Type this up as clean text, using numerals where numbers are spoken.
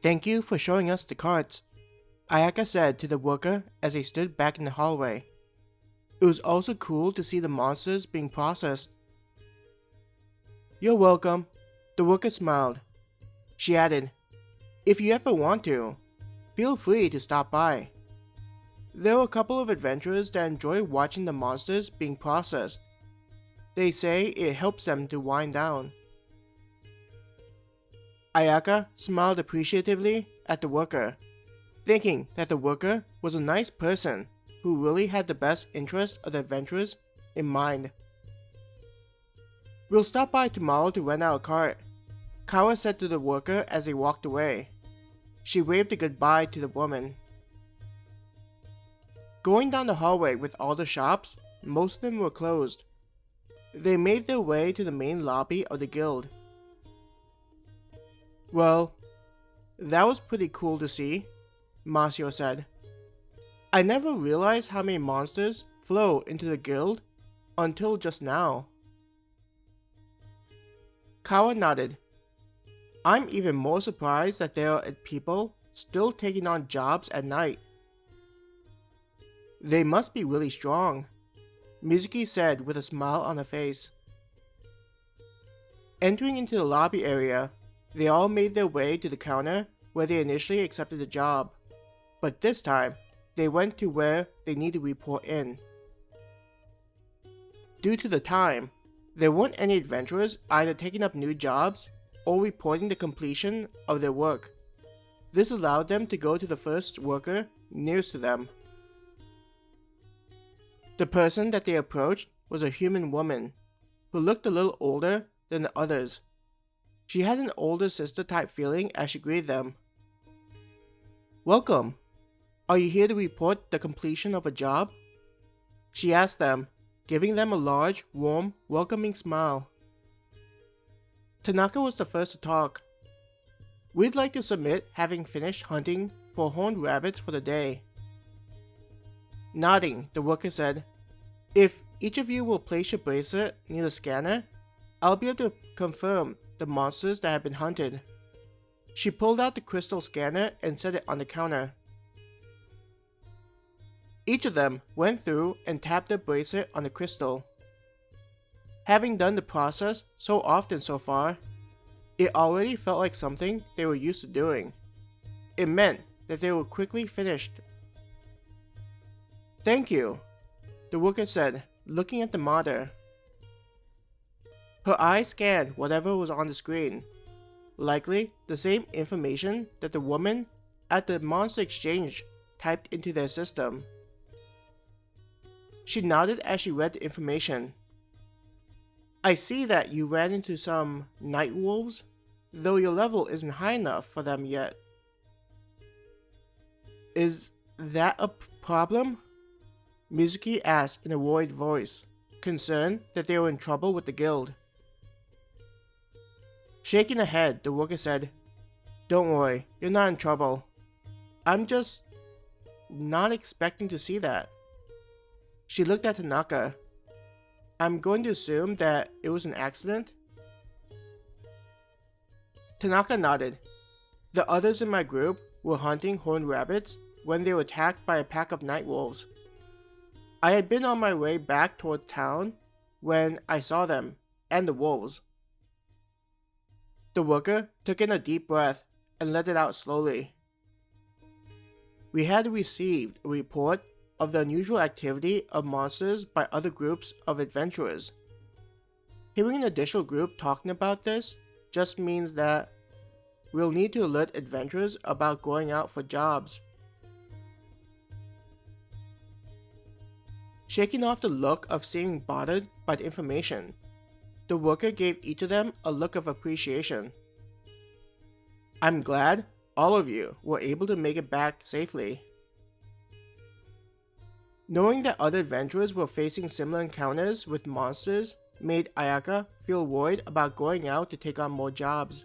Thank you for showing us the cards, Ayaka said to the worker as they stood back in the hallway. It was also cool to see the monsters being processed. You're welcome, the worker smiled. She added, if you ever want to, feel free to stop by. There were a couple of adventurers that enjoy watching the monsters being processed. They say it helps them to wind down. Ayaka smiled appreciatively at the worker, thinking that the worker was a nice person who really had the best interest of the adventurers in mind. We'll stop by tomorrow to rent out a cart, Kawa said to the worker as they walked away. She waved a goodbye to the woman. Going down the hallway with all the shops, most of them were closed. They made their way to the main lobby of the guild. Well, that was pretty cool to see, Masio said. I never realized how many monsters flow into the guild until just now. Kawa nodded. I'm even more surprised that there are people still taking on jobs at night. They must be really strong, Mizuki said with a smile on her face. Entering into the lobby area, they all made their way to the counter where they initially accepted the job, but this time, they went to where they need to report in. Due to the time, there weren't any adventurers either taking up new jobs or reporting the completion of their work. This allowed them to go to the first worker nearest to them. The person that they approached was a human woman, who looked a little older than the others. She had an older sister type feeling as she greeted them. Welcome. Are you here to report the completion of a job? She asked them, giving them a large, warm, welcoming smile. Tanaka was the first to talk. We'd like to submit having finished hunting for horned rabbits for the day. Nodding, the worker said, if each of you will place your bracelet near the scanner, I'll be able to confirm the monsters that have been hunted. She pulled out the crystal scanner and set it on the counter. Each of them went through and tapped their bracelet on the crystal. Having done the process so often so far, it already felt like something they were used to doing. It meant that they were quickly finished. Thank you, the worker said, looking at the monitor. Her eyes scanned whatever was on the screen, likely the same information that the woman at the monster exchange typed into their system. She nodded as she read the information. I see that you ran into some night wolves, though your level isn't high enough for them yet. Is that a problem? Mizuki asked in a worried voice, concerned that they were in trouble with the guild. Shaking her head, the worker said, Don't worry, you're not in trouble. I'm just not expecting to see that. She looked at Tanaka. I'm going to assume that it was an accident? Tanaka nodded. The others in my group were hunting horned rabbits when they were attacked by a pack of night wolves. I had been on my way back toward town when I saw them and the wolves. The worker took in a deep breath and let it out slowly. We had received a report of the unusual activity of monsters by other groups of adventurers. Hearing an additional group talking about this just means that we'll need to alert adventurers about going out for jobs. Shaking off the look of seeming bothered by the information, the worker gave each of them a look of appreciation. I'm glad all of you were able to make it back safely. Knowing that other adventurers were facing similar encounters with monsters made Ayaka feel worried about going out to take on more jobs.